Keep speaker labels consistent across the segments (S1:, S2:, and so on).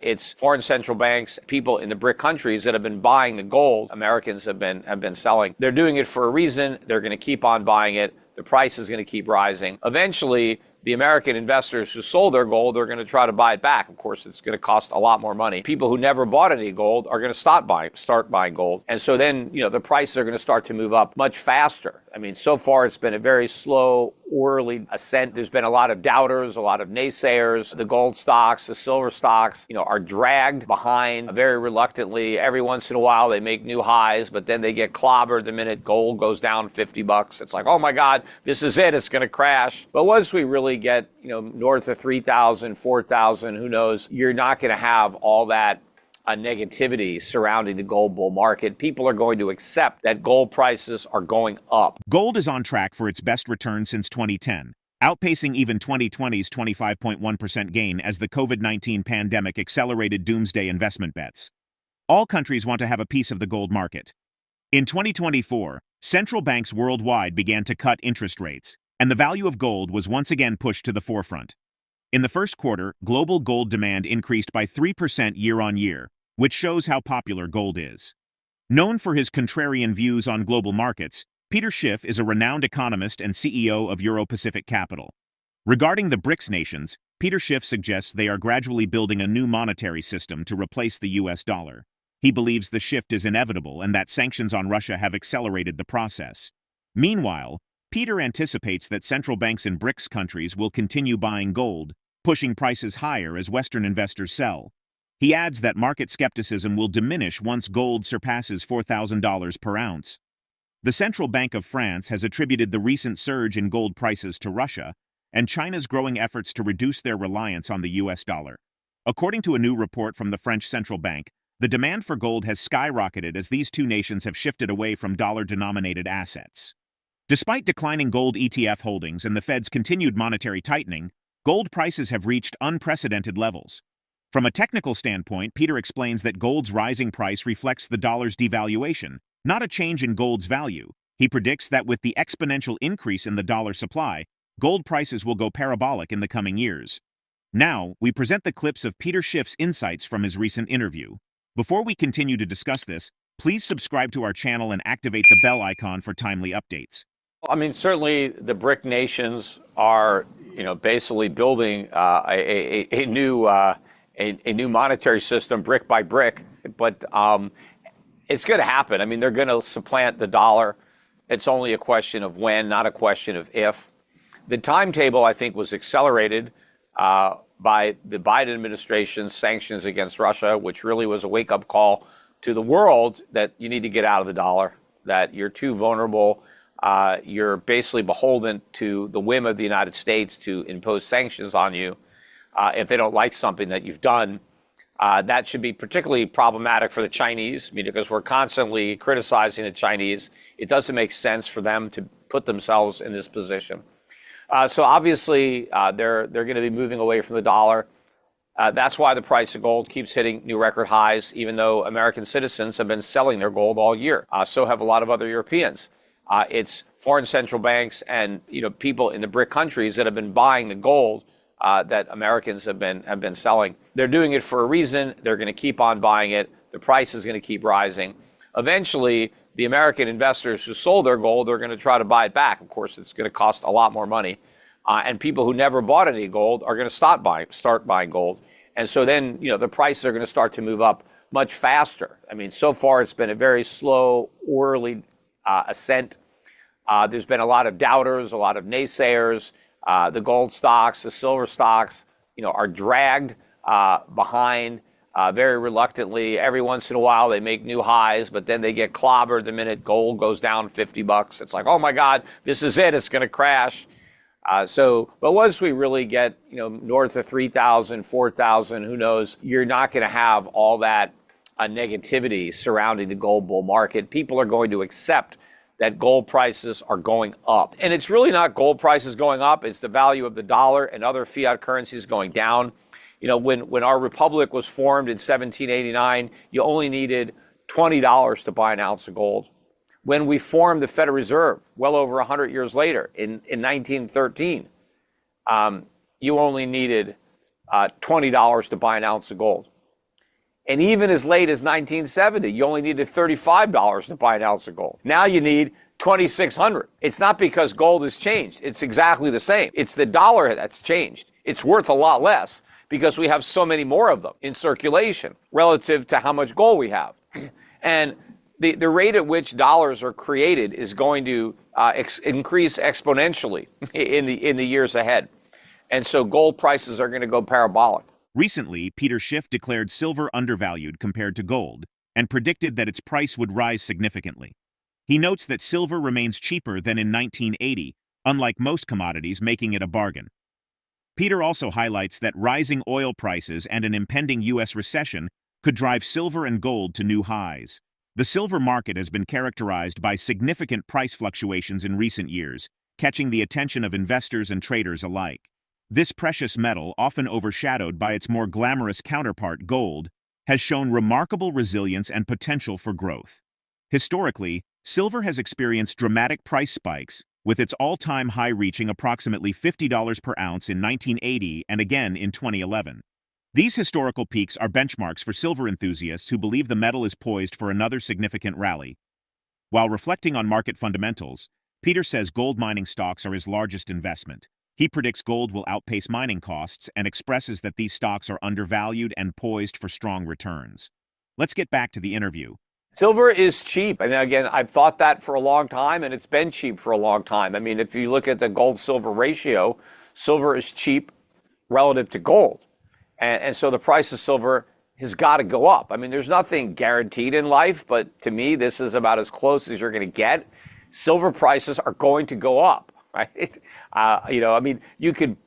S1: It's foreign central banks, people in the BRIC countries that have been buying the gold Americans have been selling. They're doing it for a reason. They're going to keep on buying it. The price is going to keep rising. Eventually, the American investors who sold their gold are going to try to buy it back. Of course, it's going to cost a lot more money. People who never bought any gold are going to start buying gold. And so then, the prices are going to start to move up much faster. I mean, so far it's been a very slow, orderly ascent. There's been a lot of doubters, a lot of naysayers. The gold stocks, the silver stocks, are dragged behind very reluctantly. Every once in a while they make new highs, but then they get clobbered the minute gold goes down $50. It's like, oh my God, this is it. It's going to crash. But once we really get, north of 3,000, 4,000, who knows, you're not going to have all that negativity surrounding the gold bull market. People are going to accept that gold prices are going up.
S2: Gold is on track for its best return since 2010, outpacing even 2020's 25.1% gain as the COVID-19 pandemic accelerated doomsday investment bets. All countries want to have a piece of the gold market. In 2024, central banks worldwide began to cut interest rates, and the value of gold was once again pushed to the forefront. In the first quarter, global gold demand increased by 3% year-on-year, which shows how popular gold is. Known for his contrarian views on global markets, PeterSchiff is a renowned economist and CEO of Euro-Pacific Capital. Regarding the BRICS nations, PeterSchiff suggests they are gradually building a new monetary system to replace the US dollar. He believes the shift is inevitable and that sanctions on Russia have accelerated the process. Meanwhile, Peter anticipates that central banks in BRICS countries will continue buying gold, pushing prices higher as Western investors sell. He adds that market skepticism will diminish once gold surpasses $4,000 per ounce. The Central Bank of France has attributed the recent surge in gold prices to Russia and China's growing efforts to reduce their reliance on the US dollar. According to a new report from the French Central Bank, the demand for gold has skyrocketed as these two nations have shifted away from dollar-denominated assets. Despite declining gold ETF holdings and the Fed's continued monetary tightening, gold prices have reached unprecedented levels. From a technical standpoint, Peter explains that gold's rising price reflects the dollar's devaluation, not a change in gold's value. He predicts that with the exponential increase in the dollar supply, gold prices will go parabolic in the coming years. Now, we present the clips of Peter Schiff's insights from his recent interview. Before we continue to discuss this, please subscribe to our channel and activate the bell icon for timely updates.
S1: I mean, certainly the BRIC nations are, basically building a new monetary system, brick by brick. But it's going to happen. I mean, they're going to supplant the dollar. It's only a question of when, not a question of if. The timetable, I think, was accelerated by the Biden administration's sanctions against Russia, which really was a wake-up call to the world that you need to get out of the dollar, that you're too vulnerable. You're basically beholden to the whim of the United States to impose sanctions on you if they don't like something that you've done. That should be particularly problematic for the Chinese, because we're constantly criticizing the Chinese. It doesn't make sense for them to put themselves in this position. So obviously, they're going to be moving away from the dollar. That's why the price of gold keeps hitting new record highs, even though American citizens have been selling their gold all year. So have a lot of other Europeans. It's foreign central banks and people in the BRIC countries that have been buying the gold that Americans have been selling. They're doing it for a reason. They're going to keep on buying it. The price is going to keep rising. Eventually, the American investors who sold their gold are going to try to buy it back. Of course, it's going to cost a lot more money. And people who never bought any gold are going to start buying gold. And so then, the prices are going to start to move up much faster. I mean, so far it's been a very slow, orderly ascent. There's been a lot of doubters, a lot of naysayers. The gold stocks, the silver stocks, are dragged behind very reluctantly. Every once in a while they make new highs, but then they get clobbered the minute gold goes down $50. It's like, oh my God, this is it. It's going to crash. But once we really get, north of 3,000, 4,000, who knows, you're not going to have all that negativity surrounding the gold bull market. People are going to accept that gold prices are going up. And it's really not gold prices going up. It's the value of the dollar and other fiat currencies going down. When our republic was formed in 1789, you only needed $20 to buy an ounce of gold. When we formed the Federal Reserve, well over 100 years later, in 1913, you only needed $20 to buy an ounce of gold. And even as late as 1970, you only needed $35 to buy an ounce of gold. Now you need $2,600. It's not because gold has changed. It's exactly the same. It's the dollar that's changed. It's worth a lot less because we have so many more of them in circulation relative to how much gold we have. And the rate at which dollars are created is going to increase exponentially in the years ahead. And so gold prices are going to go parabolic.
S2: Recently, PeterSchiff declared silver undervalued compared to gold and predicted that its price would rise significantly. He notes that silver remains cheaper than in 1980, unlike most commodities, making it a bargain. Peter also highlights that rising oil prices and an impending U.S. recession could drive silver and gold to new highs. The silver market has been characterized by significant price fluctuations in recent years, catching the attention of investors and traders alike. This precious metal, often overshadowed by its more glamorous counterpart, gold, has shown remarkable resilience and potential for growth. Historically, silver has experienced dramatic price spikes, with its all-time high reaching approximately $50 per ounce in 1980 and again in 2011. These historical peaks are benchmarks for silver enthusiasts who believe the metal is poised for another significant rally. While reflecting on market fundamentals, Peter says gold mining stocks are his largest investment. He predicts gold will outpace mining costs and expresses that these stocks are undervalued and poised for strong returns. Let's get back to the interview.
S1: Silver is cheap. And again, I've thought that for a long time, and it's been cheap for a long time. I mean, if you look at the gold-silver ratio, silver is cheap relative to gold. And so the price of silver has got to go up. I mean, there's nothing guaranteed in life, but to me, this is about as close as you're going to get. Silver prices are going to go up, right? I mean,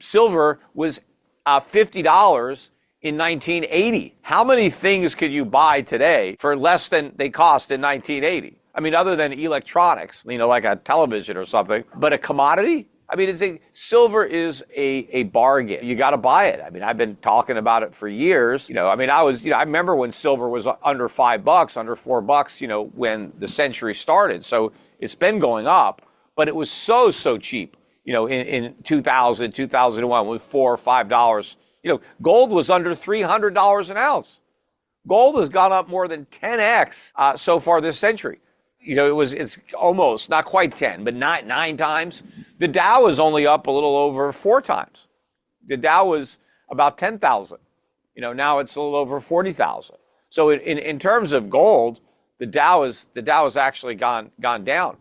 S1: silver was $50 in 1980. How many things could you buy today for less than they cost in 1980? I mean, other than electronics, like a television or something, but a commodity? I mean, silver is a bargain. You got to buy it. I mean, I've been talking about it for years. I remember when silver was under $5, under $4, when the century started. So it's been going up, but it was so cheap, in 2000, 2001, with $4 or $5. Gold was under $300 an ounce. Gold has gone up more than 10x so far this century. It's almost, not quite 10, but nine times. The Dow is only up a little over 4 times. The Dow was about 10,000. Now it's a little over 40,000. So in terms of gold, the Dow has actually gone down.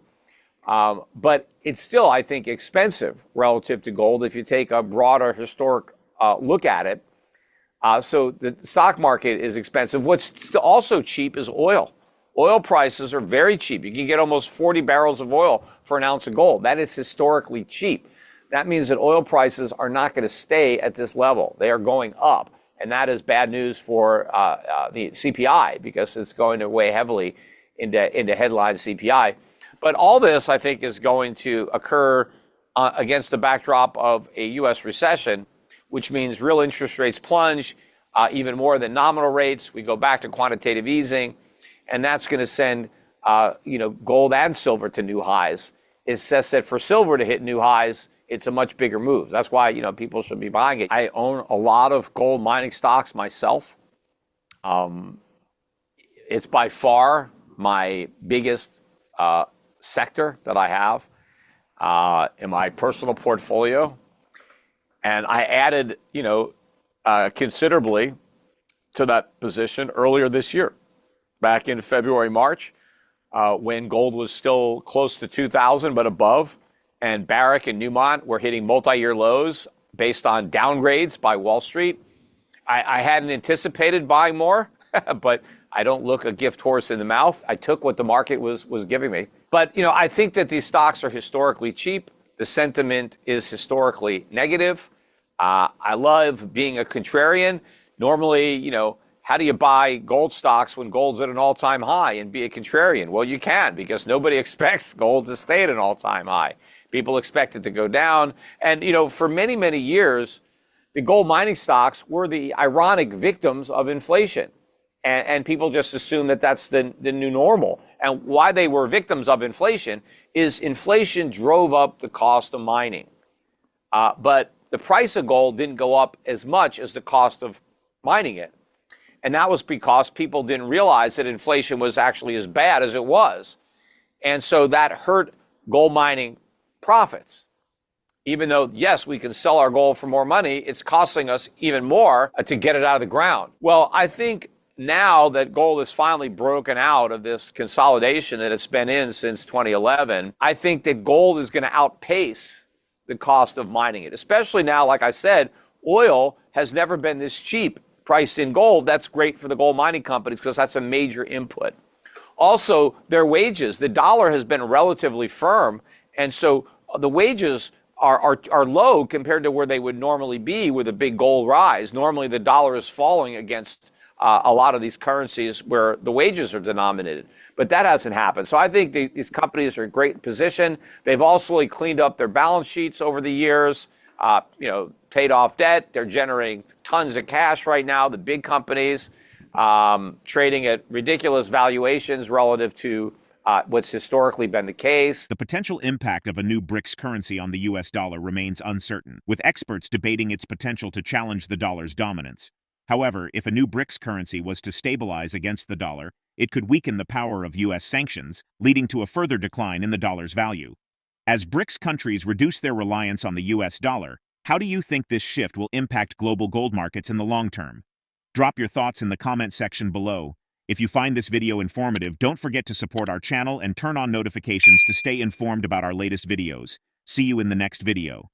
S1: But it's still, I think, expensive relative to gold if you take a broader historic look at it. So the stock market is expensive. What's also cheap is oil. Oil prices are very cheap. You can get almost 40 barrels of oil for an ounce of gold. That is historically cheap. That means that oil prices are not going to stay at this level. They are going up. And that is bad news for the CPI because it's going to weigh heavily into headline CPI. But all this, I think, is going to occur against the backdrop of a U.S. recession, which means real interest rates plunge even more than nominal rates. We go back to quantitative easing. And that's going to send, gold and silver to new highs. It says that for silver to hit new highs, it's a much bigger move. That's why, people should be buying it. I own a lot of gold mining stocks myself. It's by far my biggest sector that I have in my personal portfolio. And I added, considerably to that position earlier this year. Back in February, March, when gold was still close to 2,000 but above, and Barrick and Newmont were hitting multi-year lows based on downgrades by Wall Street. I hadn't anticipated buying more, but I don't look a gift horse in the mouth. I took what the market was giving me. But, I think that these stocks are historically cheap. The sentiment is historically negative. I love being a contrarian. Normally, how do you buy gold stocks when gold's at an all-time high and be a contrarian? Well, you can, because nobody expects gold to stay at an all-time high. People expect it to go down. And, for many, many years, the gold mining stocks were the ironic victims of inflation. And people just assume that that's the new normal. And why they were victims of inflation is inflation drove up the cost of mining. But the price of gold didn't go up as much as the cost of mining it. And that was because people didn't realize that inflation was actually as bad as it was. And so that hurt gold mining profits. Even though, yes, we can sell our gold for more money, it's costing us even more to get it out of the ground. Well, I think now that gold has finally broken out of this consolidation that it's been in since 2011, I think that gold is going to outpace the cost of mining it. Especially now, like I said, oil has never been this cheap priced in gold. That's great for the gold mining companies because that's a major input. Also, their wages, the dollar has been relatively firm, and so the wages are low compared to where they would normally be with a big gold rise. Normally, the dollar is falling against a lot of these currencies where the wages are denominated, but that hasn't happened. So I think these companies are in great position. They've also cleaned up their balance sheets over the years, paid off debt. They're generating tons of cash right now, the big companies, trading at ridiculous valuations relative to what's historically been the case.
S2: The potential impact of a new BRICS currency on the US dollar remains uncertain, with experts debating its potential to challenge the dollar's dominance. However, if a new BRICS currency was to stabilize against the dollar, it could weaken the power of US sanctions, leading to a further decline in the dollar's value. As BRICS countries reduce their reliance on the US dollar, how do you think this shift will impact global gold markets in the long term? Drop your thoughts in the comment section below. If you find this video informative, don't forget to support our channel and turn on notifications to stay informed about our latest videos. See you in the next video.